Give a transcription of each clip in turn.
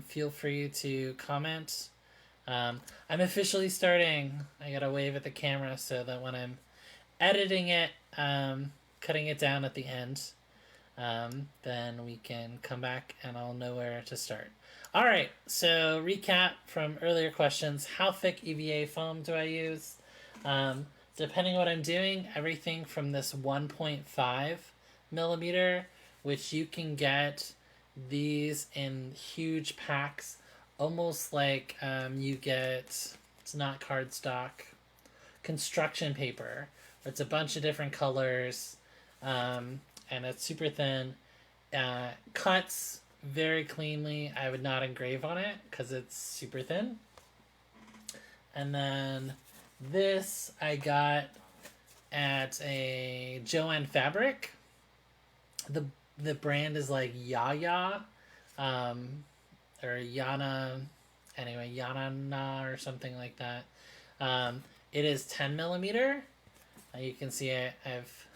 Feel free to comment. I'm officially starting. I gotta wave at the camera so that when I'm editing it, cutting it down at the end, then we can come back and I'll know where to start. All right, so recap from earlier questions. How thick EVA foam do I use? Um, Depending on what I'm doing, everything from this 1.5 millimeter, which you can get these in huge packs, almost like you get, it's not cardstock, construction paper. It's a bunch of different colors, and it's super thin. Cuts very cleanly. I would not engrave on it because it's super thin. And then this I got at a Joann Fabric. The the brand is like Yaya, um, or Yana, anyway, Yanana or something like that. It is 10 millimeter. You can see I've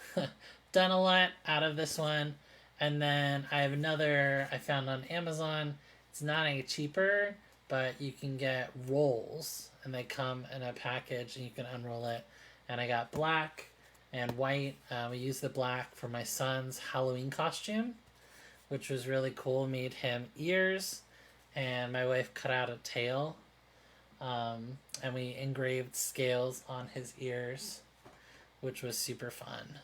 done a lot out of this one. And then I have another I found on Amazon. It's not any cheaper, but you can get rolls and they come in a package and you can unroll it. And I got black and white. We used the black for my son's Halloween costume, which was really cool. Made him ears, and my wife cut out a tail, and we engraved scales on his ears, which was super fun.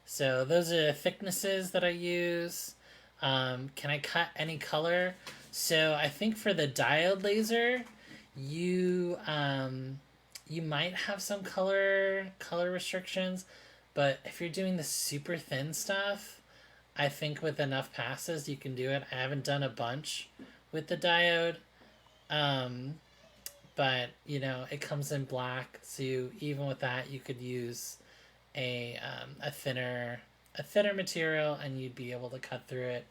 So those are the thicknesses that I use. Can I cut any color? So I think for the diode laser, you you might have some color restrictions, but if you're doing the super thin stuff, I think with enough passes you can do it. I haven't done a bunch with the diode, um, but you know it comes in black, so even with that you could use a thinner material and you'd be able to cut through it.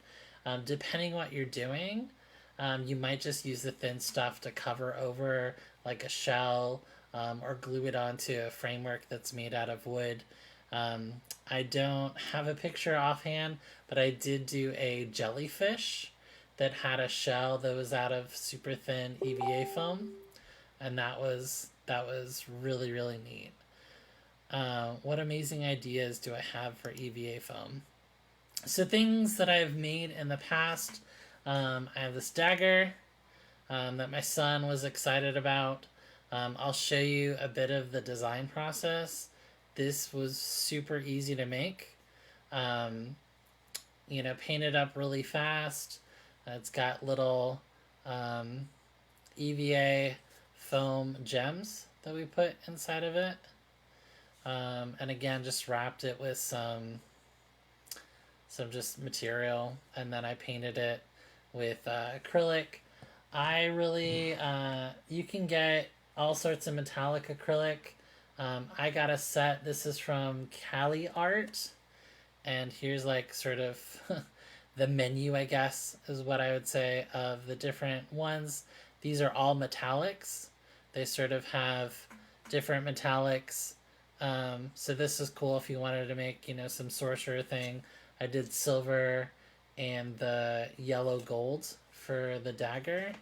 Depending what you're doing, you might just use the thin stuff to cover over like a shell, or glue it onto a framework that's made out of wood. Um, I don't have a picture offhand, but I did do a jellyfish that had a shell that was out of super thin EVA foam, and that was really neat. What amazing ideas do I have for EVA foam? So things that I've made in the past. I have this dagger that my son was excited about. I'll show you a bit of the design process. This was super easy to make. Um, painted up really fast. It's got little um, EVA foam gems that we put inside of it. And again, just wrapped it with some just material, and then I painted it with acrylic. I really you can get all sorts of metallic acrylic. I got a set. This is from Cali Art, and here's like sort of the menu, I guess, is what I would say of the different ones. These are all metallics. They sort of have different metallics. So this is cool if you wanted to make, some sorcerer thing. I did silver and the yellow gold for the dagger.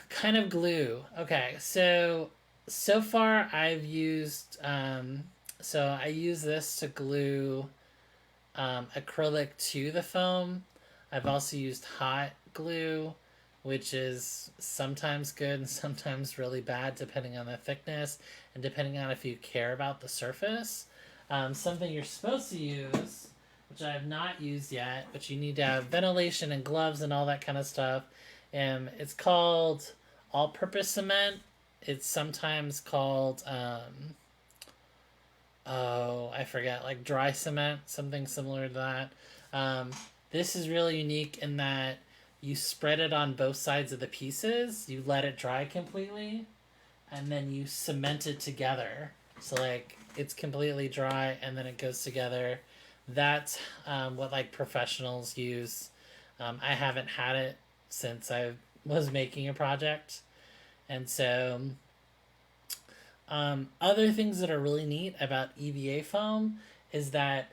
Kind of glue. Okay, so far I've used so I use this to glue acrylic to the foam. I've also used hot glue, which is sometimes good and sometimes really bad depending on the thickness and depending on if you care about the surface. Something you're supposed to use, which I have not used yet, but you need to have ventilation and gloves and all that kind of stuff. It's called all-purpose cement. It's sometimes called oh, I forget, like dry cement, something similar to that. Um, this is really unique in that you spread it on both sides of the pieces, you let it dry completely, and then you cement it together. So like it's completely dry and then it goes together. That's what like professionals use. I haven't had it since I was making a project, and so other things that are really neat about EVA foam is that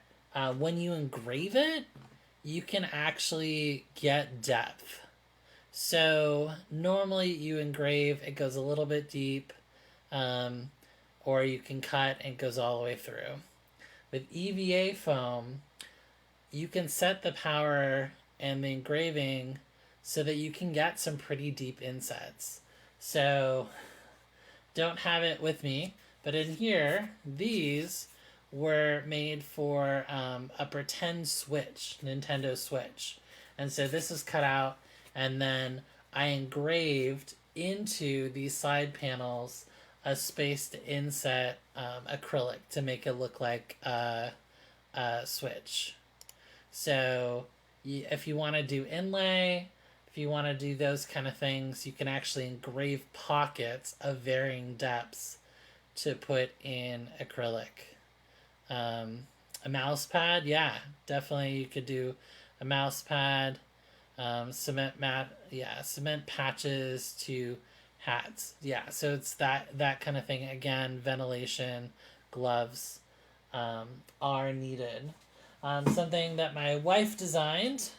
when you engrave it, you can actually get depth. So normally you engrave, it goes a little bit deep, um, or you can cut and it goes all the way through. With EVA foam, you can set the power and the engraving so that you can get some pretty deep insets. So don't have it with me, but in here, these were made for a pretend Switch, Nintendo Switch. And so this is cut out, and then I engraved into these side panels a space to inset acrylic to make it look like a Switch. So if you want to do inlay, if you want to do those kind of things, you can actually engrave pockets of varying depths to put in acrylic. A mouse pad, yeah, definitely you could do a mouse pad. Cement patches to hats. Yeah, so it's that kind of thing. Again, ventilation, gloves are needed. Something that my wife designed,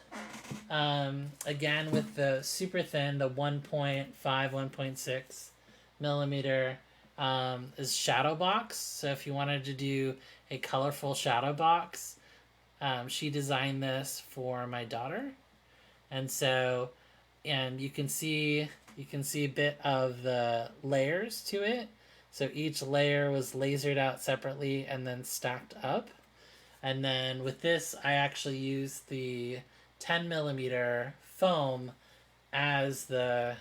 again with the super thin, the 1.5, 1.6 millimeter, is shadow box. So if you wanted to do a colorful shadow box, she designed this for my daughter. And so, and you can see a bit of the layers to it. So each layer was lasered out separately and then stacked up. And then with this, I actually used the 10 millimeter foam as the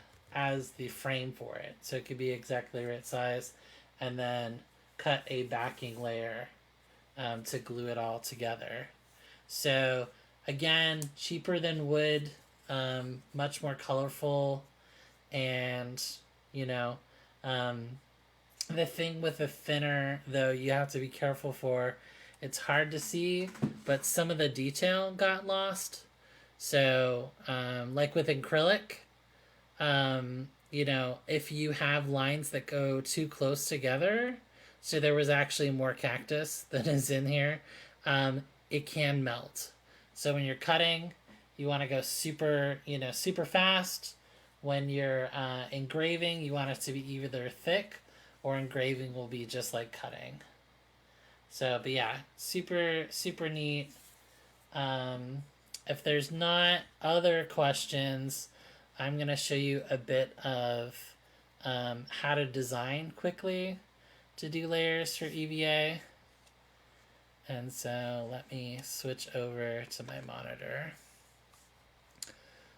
frame for it, so it could be exactly the right size, and then cut a backing layer to glue it all together. So again, cheaper than wood, much more colorful, and you know, the thing with a thinner though, you have to be careful for. It's hard to see, but some of the detail got lost. So, like with acrylic, if you have lines that go too close together, so there was actually more cactus than is in here, it can melt. So when you're cutting, you want to go super fast. When you're engraving, you want it to be either thick or engraving will be just like cutting. So, but yeah, super neat. If there's not other questions, I'm going to show you a bit of how to design quickly to do layers for EVA. And so let me switch over to my monitor.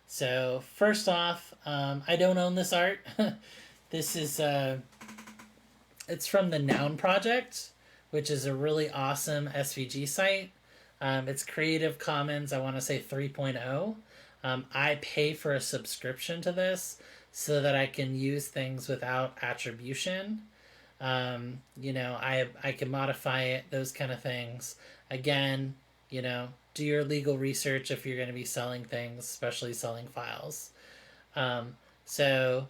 So first off, I don't own this art. This is, it's from the Noun Project, which is a really awesome SVG site. It's Creative Commons, I want to say 3.0. I pay for a subscription to this so that I can use things without attribution. I can modify it, those kind of things. Again, do your legal research if you're going to be selling things, especially selling files. So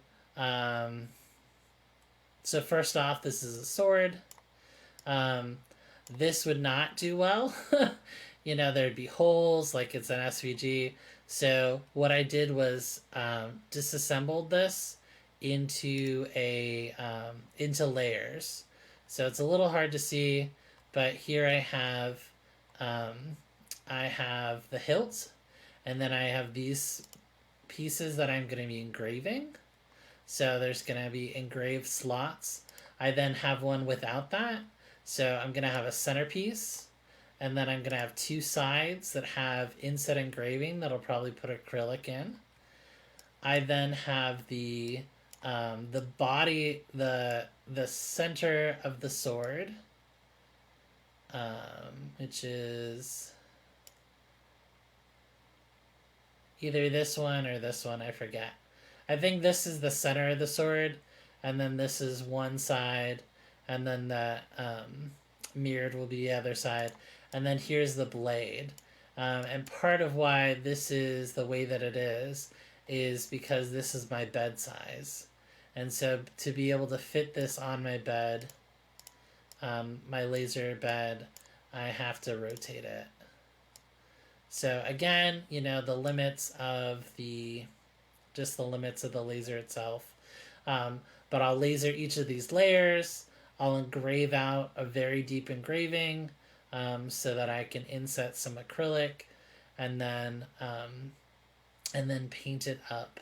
first off, this is a sword. This would not do well. There'd be holes, like it's an SVG. So what I did was disassembled this into layers. So it's a little hard to see, but here I have the hilt, and then I have these pieces that I'm going to be engraving. So there's going to be engraved slots. I then have one without that. So I'm going to have a centerpiece, and then I'm going to have two sides that have inset engraving that'll probably put acrylic in. I then have the body, the center of the sword, which is either this one or this one, I forget. I think this is the center of the sword, and then this is one side, and then the mirrored will be the other side, and then here's the blade. And part of why this is the way that it is because this is my bed size. And so to be able to fit this on my bed, my laser bed, I have to rotate it. So again, the limits of just the limits of the laser itself. But I'll laser each of these layers. I'll engrave out a very deep engraving so that I can inset some acrylic and then paint it up.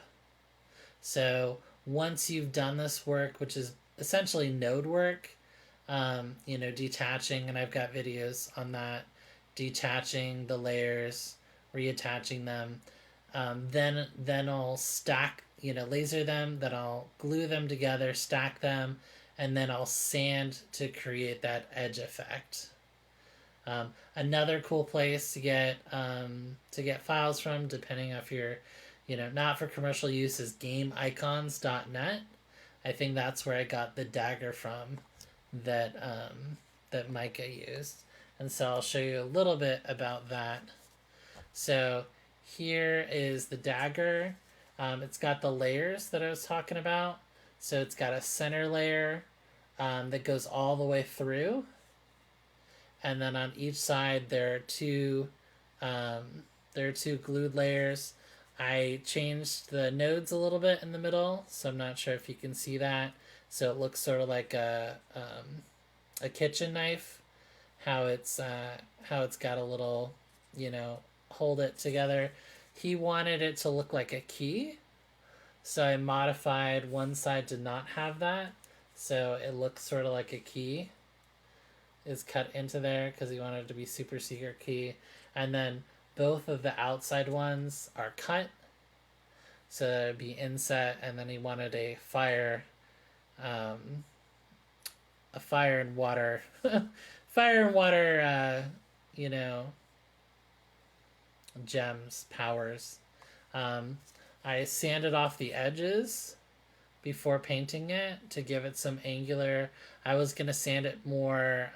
So once you've done this work, which is essentially node work, detaching, and I've got videos on that, detaching the layers, reattaching them, then I'll stack, laser them, then I'll glue them together, stack them, and then I'll sand to create that edge effect. Another cool place to get files from, depending if you're, not for commercial use, is gameicons.net. I think that's where I got the dagger from that Micah used. And so I'll show you a little bit about that. So here is the dagger. It's got the layers that I was talking about. So it's got a center layer that goes all the way through. And then on each side there are two glued layers. I changed the nodes a little bit in the middle, so I'm not sure if you can see that. So it looks sort of like a kitchen knife, how it's got a little, hold it together. He wanted it to look like a key, so I modified one side to not have that, so it looks sort of like a key is cut into there because he wanted it to be super secret key. And then both of the outside ones are cut, so that it'd be inset. And then he wanted a fire and water, gems, powers. I sanded off the edges before painting it to give it some angular. I was gonna sand it more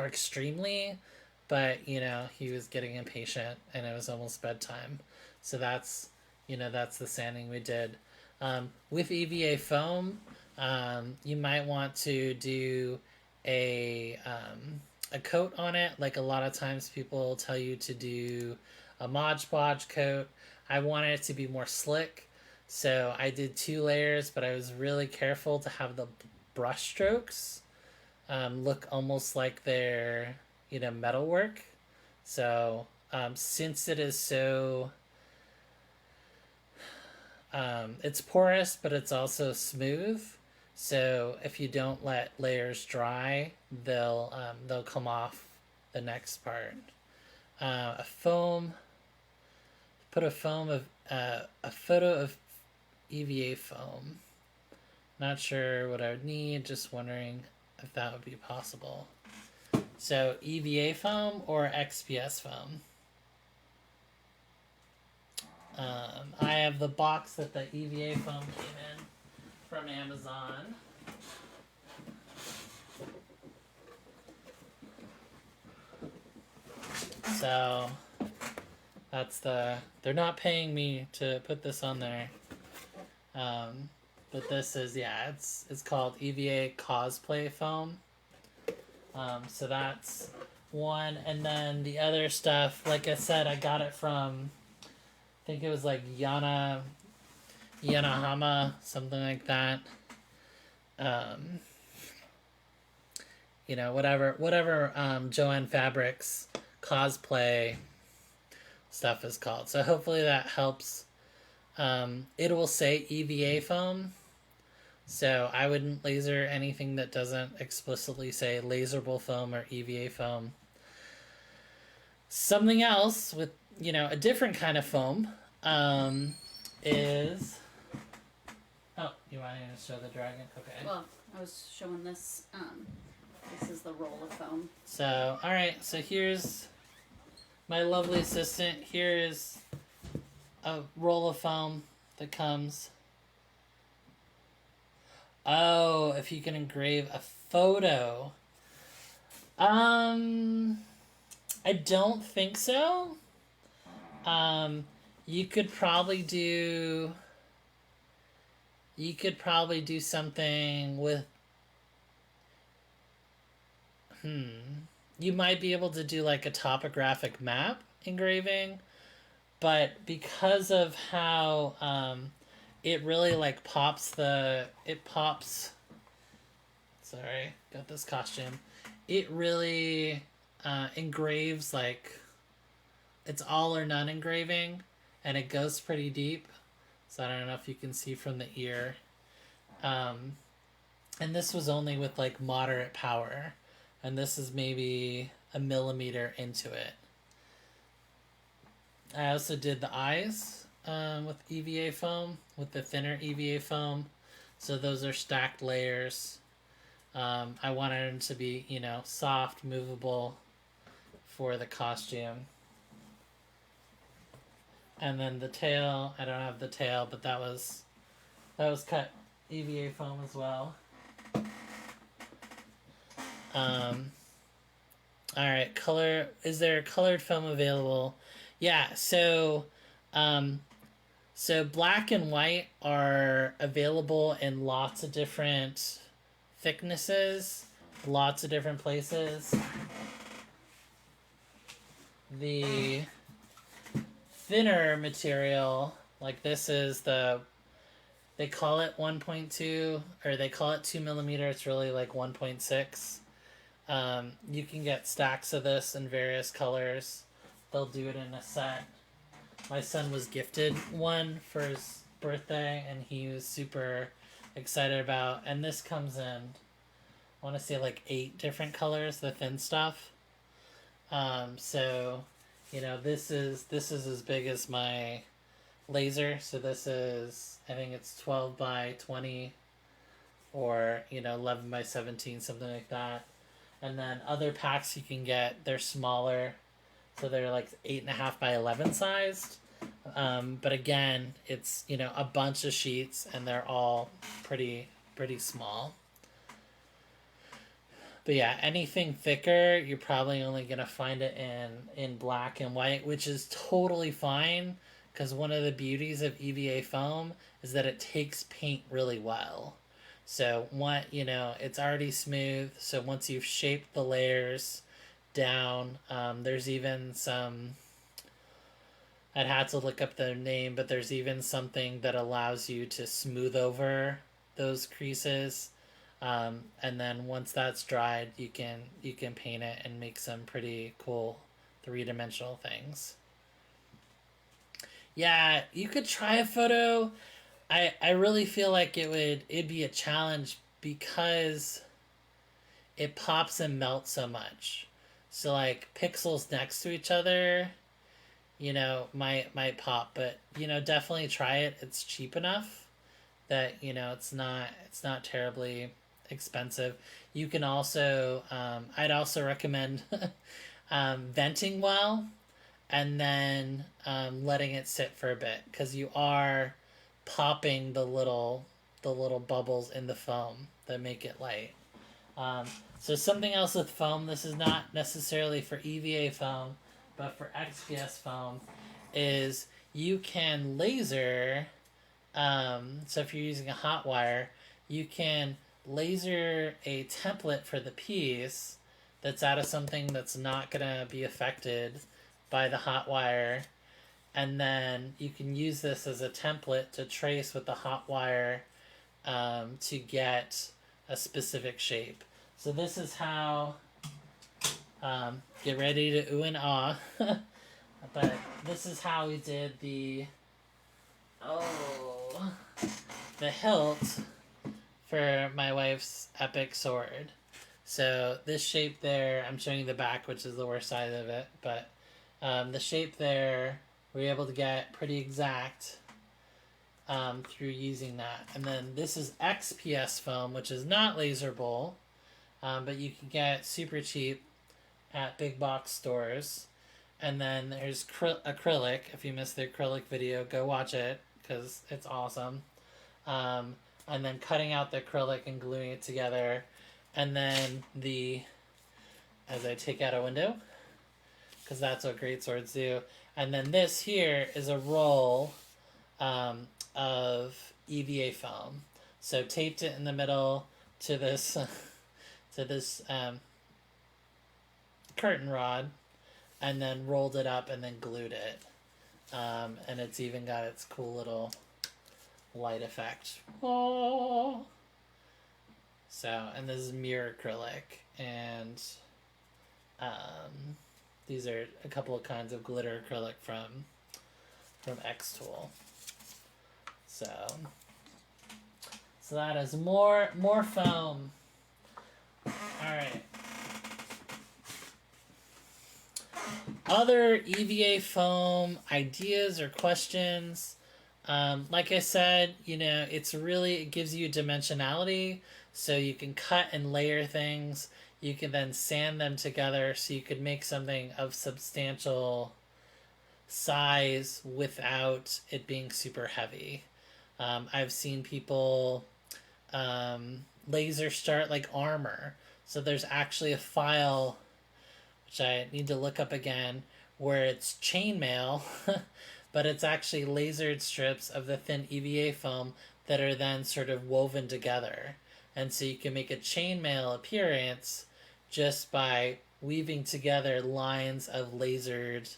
extremely, but he was getting impatient and it was almost bedtime, so that's the sanding we did. With EVA foam, you might want to do a coat on it. Like a lot of times people tell you to do a Mod Podge coat. I wanted it to be more slick, so I did 2 layers, but I was really careful to have the brush strokes look almost like they're metalwork. So since it is so it's porous, but it's also smooth, so if you don't let layers dry, they'll come off the next part. A foam, put a photo of EVA foam. Not sure what I would need, just wondering if that would be possible. So EVA foam or XPS foam. I have the box that the EVA foam came in from Amazon. So that's they're not paying me to put this on there. But this is, it's called EVA Cosplay Foam. So that's one. And then the other stuff, like I said, I got it from, I think it was like Yanahama, something like that. Whatever Joanne Fabrics cosplay stuff is called. So hopefully that helps. It will say EVA foam, so I wouldn't laser anything that doesn't explicitly say laserable foam or EVA foam. Something else with a different kind of foam is, oh, you want to show the dragon? Okay. Well, I was showing this. This is the roll of foam. So, all right. So here's my lovely assistant. Here is a roll of foam that comes. Oh, if you can engrave a photo. I don't think so. You could probably do something with, you might be able to do like a topographic map engraving, but because of how it really like pops. Sorry, got this costume. It really engraves like it's all or none engraving, and it goes pretty deep. So I don't know if you can see from the ear. And this was only with like moderate power, and this is maybe a millimeter into it. I also did the eyes with EVA foam, with the thinner EVA foam. So those are stacked layers. I wanted them to be, soft, movable for the costume. And then the tail, I don't have the tail, but that was cut EVA foam as well. Alright, color. Is there colored film available? Yeah, so black and white are available in lots of different thicknesses, lots of different places. The thinner material, like this is they call it 1.2, or they call it 2 millimeter. It's really like 1.6. You can get stacks of this in various colors. They'll do it in a set. My son was gifted one for his birthday, and he was super excited about. And this comes in, I want to say like 8 different colors, the thin stuff. So, this is as big as my laser. So this is, I think it's 12 by 20, or 11 by 17, something like that. And then other packs you can get, they're smaller, so they're like 8.5 by 11 sized. But again, it's a bunch of sheets, and they're all pretty small. But yeah, anything thicker, you're probably only gonna find it in black and white, which is totally fine, because one of the beauties of EVA foam is that it takes paint really well. So it's already smooth. So once you've shaped the layers down, there's even some. I'd have to look up the name, but there's even something that allows you to smooth over those creases, and then once that's dried, you can paint it and make some pretty cool 3-dimensional things. Yeah, you could try a photo. I really feel like it'd be a challenge because it pops and melts so much. So like pixels next to each other, might pop, but definitely try it. It's cheap enough that it's not terribly expensive. You can also I'd also recommend venting well, and then letting it sit for a bit, because you are popping the little bubbles in the foam that make it light. So something else with foam, this is not necessarily for EVA foam, but for XPS foam, is you can laser. So if you're using a hot wire, you can laser a template for the piece that's out of something that's not gonna be affected by the hot wire, and then you can use this as a template to trace with the hot wire to get a specific shape. So this is how, get ready to ooh and ah, but this is how we did the hilt for my wife's epic sword. So this shape there, I'm showing you the back, which is the worst side of it, but the shape there, we were able to get pretty exact through using that. And then this is XPS foam, which is not laserable, but you can get super cheap at big box stores. And then there's acrylic. If you missed the acrylic video, go watch it, because it's awesome. And then cutting out the acrylic and gluing it together. And then as I take out a window, because that's what great swords do. And then this here is a roll of EVA foam. So taped it in the middle to this curtain rod, and then rolled it up and then glued it. And it's even got its cool little light effect. Oh. So, and this is mirror acrylic, and these are a couple of kinds of glitter acrylic from Xtool. So that is more foam. All right. Other EVA foam ideas or questions? Like I said, it gives you dimensionality, so you can cut and layer things. You can then sand them together, so you could make something of substantial size without it being super heavy. I've seen people laser start like armor. So there's actually a file, which I need to look up again, where it's chainmail, but it's actually lasered strips of the thin EVA foam that are then sort of woven together. And so you can make a chainmail appearance just by weaving together lines of lasered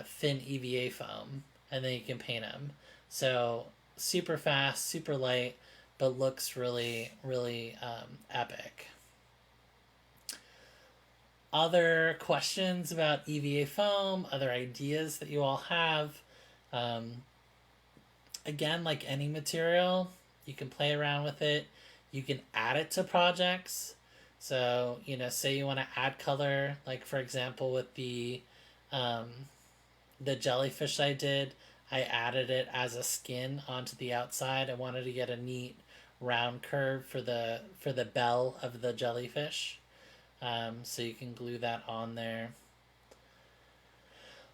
thin EVA foam, and then you can paint them. So super fast, super light, but looks really, really epic. Other questions about EVA foam, other ideas that you all have? Again, like any material, you can play around with it. You can add it to projects. So, say you want to add color, like for example with the jellyfish I did, I added it as a skin onto the outside. I wanted to get a neat round curve for the bell of the jellyfish. So you can glue that on there.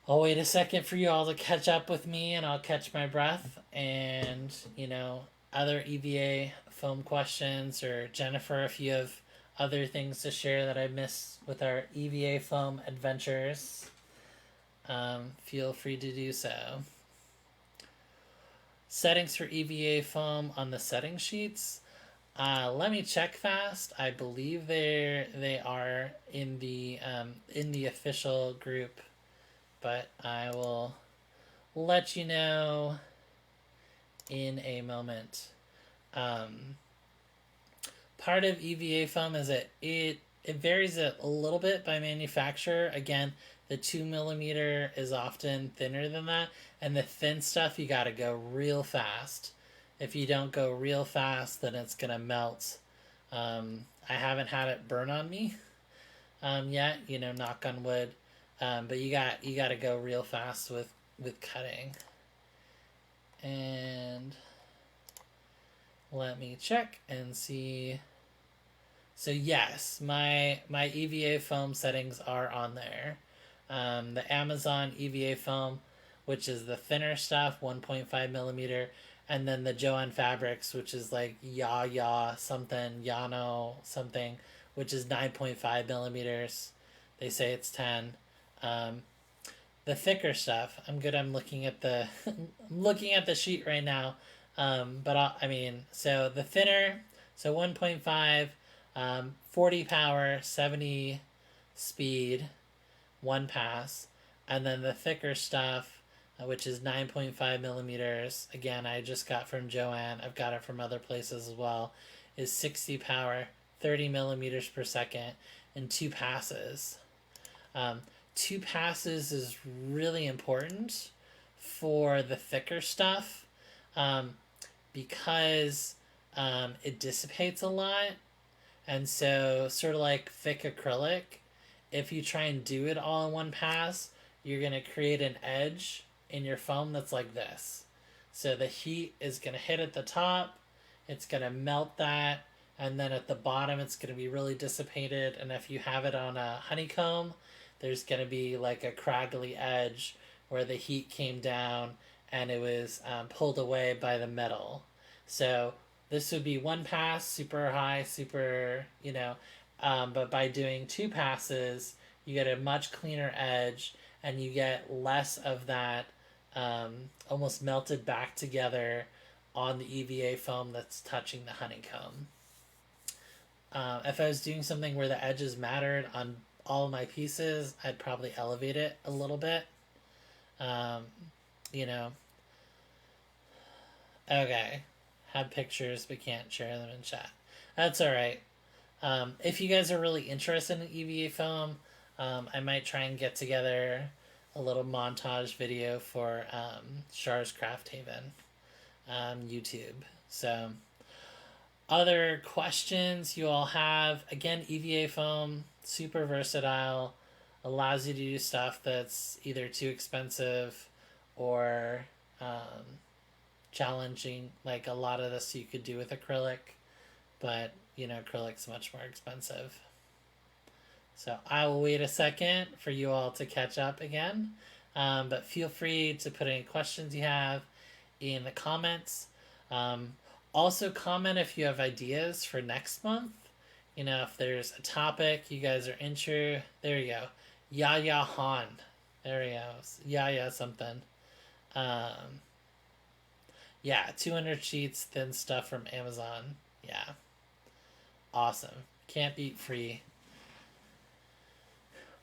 I'll wait a second for you all to catch up with me, and I'll catch my breath. And, other EVA foam questions, or Jennifer, if you have other things to share that I missed with our EVA foam adventures, feel free to do so. Settings for EVA foam on the setting sheets. Let me check fast. I believe they are in the official group, but I will let you know in a moment. Part of EVA foam is that it varies a little bit by manufacturer. Again, the 2mm is often thinner than that, and the thin stuff you gotta go real fast. If you don't go real fast, then it's gonna melt. I haven't had it burn on me yet, knock on wood. But you gotta go real fast with cutting. And let me check and see. So yes, my EVA foam settings are on there. The Amazon EVA foam, which is the thinner stuff, 1.5mm, and then the Joann Fabrics, which is like Yano something, which is 9.5mm. They say it's 10. The thicker stuff, I'm looking at the looking at the sheet right now. So the thinner, so 1.5, 40 power, 70 speed, 1 pass, and then the thicker stuff, which is 9.5mm. Again, I just got from Joann. I've got it from other places as well. Is 60 power, 30mm per second, and 2 passes. 2 passes is really important for the thicker stuff, because it dissipates a lot. And so, sort of like thick acrylic, if you try and do it all in 1 pass, you're going to create an edge in your foam that's like this. So the heat is going to hit at the top, it's going to melt that, and then at the bottom it's going to be really dissipated. And if you have it on a honeycomb, there's going to be like a craggly edge where the heat came down and it was pulled away by the metal. So this would be 1 pass, super high, super, but by doing 2 passes, you get a much cleaner edge, and you get less of that almost melted back together on the EVA foam that's touching the honeycomb. If I was doing something where the edges mattered on all of my pieces, I'd probably elevate it a little bit. Um, you know, okay, have pictures but can't share them in chat. That's all right. If you guys are really interested in EVA foam, I might try and get together a little montage video for Char's Craft Haven YouTube. So, other questions you all have? Again, EVA foam, super versatile, allows you to do stuff that's either too expensive or challenging. Like a lot of this you could do with acrylic, but acrylic's much more expensive. So I will wait a second for you all to catch up again. But feel free to put any questions you have in the comments. Also, comment if you have ideas for next month. If there's a topic you guys are into. There you go. Yaya Han. There he goes. Yaya something. Yeah, 200 sheets, thin stuff from Amazon. Yeah. Awesome. Can't beat free.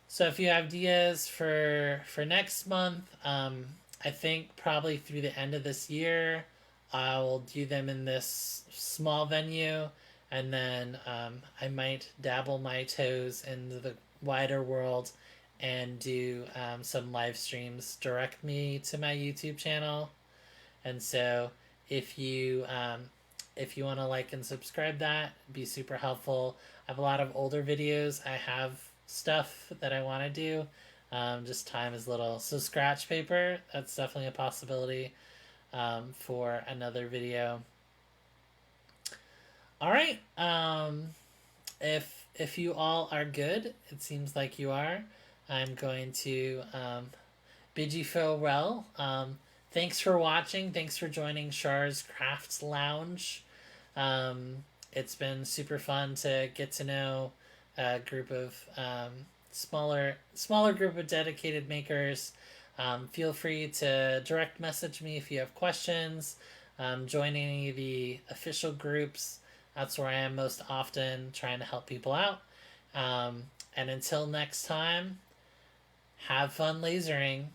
So if you have ideas for next month, I think probably through the end of this year, I will do them in this small venue, and then I might dabble my toes into the wider world and do some live streams direct me to my YouTube channel. And so if you want to like and subscribe, that be super helpful. I have a lot of older videos. I have stuff that I want to do. Just time is little. So scratch paper, that's definitely a possibility for another video. All right. If you all are good, it seems like you are, I'm going to bid you farewell. Thanks for watching. Thanks for joining Char's Crafts Lounge. It's been super fun to get to know a group of smaller group of dedicated makers. Feel free to direct message me if you have questions. Join any of the official groups. That's where I am most often, trying to help people out. And until next time, have fun lasering.